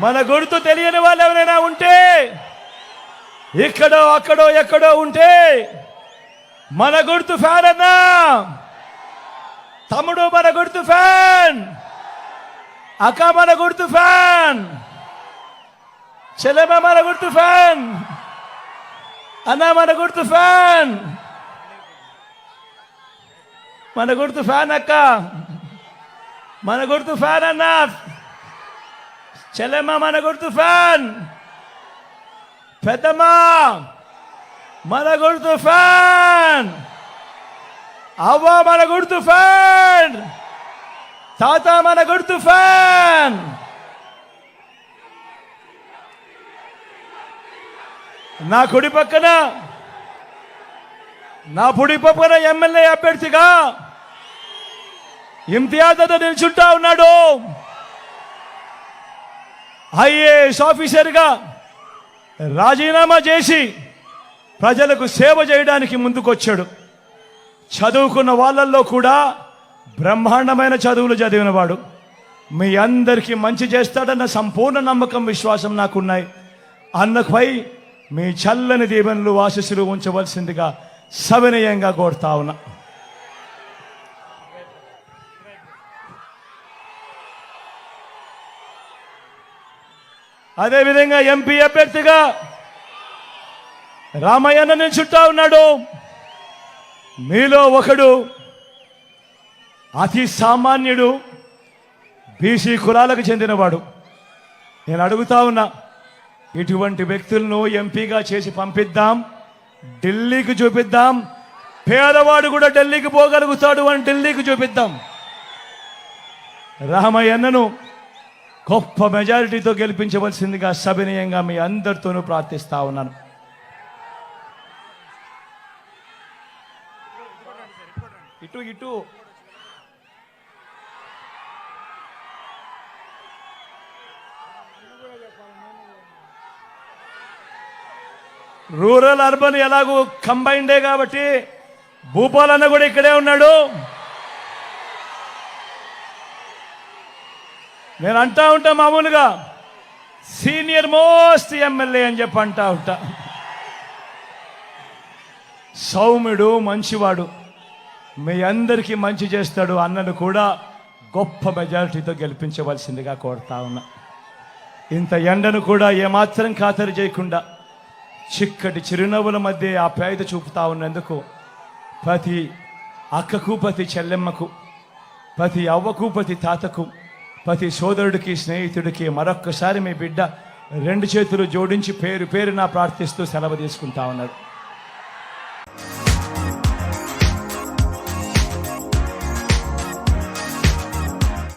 మన గుర్తు తెలియని వాళ్ళు ఎవరైనా ఉంటే, ఇక్కడో అక్కడో ఎక్కడో ఉంటే, మన గుర్తు ఫ్యాన్ అన్నా. తమ్ముడు మన గుర్తు ఫ్యాన్, అక్క మన గుర్తు ఫ్యాన్, చెల్లెమ్మ మన గుర్తు ఫ్యాన్, అన్న మన గుర్తు ఫ్యాన్, మన గుర్తు ఫ్యాన్ అక్క, మన గుర్తు ఫ్యాన్ అన్న, చెల్లెమ్మ మన గుర్తు ఫ్యాన్, పెద్దమ్మ మన గుర్తు ఫ్యాన్, అవ్వ మన గుర్తు ఫ్యాన్, తాత మన గుర్తు ఫ్యాన్. నా కుడి పక్కన ఎమ్మెల్యే అభ్యర్థిగా ఇమ్తియాజ్ నిల్చుంటా ఉన్నాడు. ఐఏఎస్ ఆఫీసర్గా రాజీనామా చేసి ప్రజలకు సేవ చేయడానికి ముందుకొచ్చాడు. చదువుకున్న వాళ్ళల్లో కూడా బ్రహ్మాండమైన చదువులు చదివినవాడు. మీ అందరికీ మంచి చేస్తాడన్న సంపూర్ణ నమ్మకం, విశ్వాసం నాకున్నాయి. అన్నపై మీ చల్లని దీవెనలు ఆశీస్సులు ఉంచవలసిందిగా సవినయంగా కోరుతా ఉన్నా. అదేవిధంగా ఎంపీ అభ్యర్థిగా రామయ్యన్న నిల్చుంటా ఉన్నాడు. మీలో ఒకడు అతి సామాన్యుడు, బీసీ కులాలకు చెందినవాడు. నేను అడుగుతా ఉన్నా, ఇటువంటి వ్యక్తులను ఎంపీగా చేసి పంపిద్దాం, ఢిల్లీకి చూపిద్దాం. పేదవాడు కూడా ఢిల్లీకి పోగలుగుతాడు అని ఢిల్లీకి చూపిద్దాం. రామయ్యన్నను గొప్ప మెజారిటీతో గెలిపించవలసిందిగా సవినయంగా మీ అందరితోనూ ప్రార్థిస్తా ఉన్నాను. ఇటు రూరల్ అర్బన్ ఎలాగూ కంబైండే కాబట్టి భూపాలన్న కూడా ఇక్కడే ఉన్నాడు. నేను అంటా ఉంటా, మామూలుగా సీనియర్ మోస్ట్ ఎమ్మెల్యే అని చెప్పి అంటా ఉంటా. సౌమ్యుడు, మంచివాడు, మీ అందరికీ మంచి చేస్తాడు. అన్నను కూడా గొప్ప మెజారిటీతో గెలిపించవలసిందిగా కోరుతా ఉన్నా. ఇంత ఎండను కూడా ఏమాత్రం ఖాతరు చేయకుండా చిక్కటి చిరునవ్వుల మధ్య ఆప్యాయత చూపుతా ఉన్నందుకు ప్రతి అక్కకు, ప్రతి చెల్లెమ్మకు, ప్రతి అవ్వకు, ప్రతి తాతకు, ప్రతి సోదరుడికి, స్నేహితుడికి మరొక్కసారి మీ బిడ్డ రెండు చేతులు జోడించి పేరు పేరున ప్రార్థిస్తూ సెలవు తీసుకుంటా ఉన్నాడు.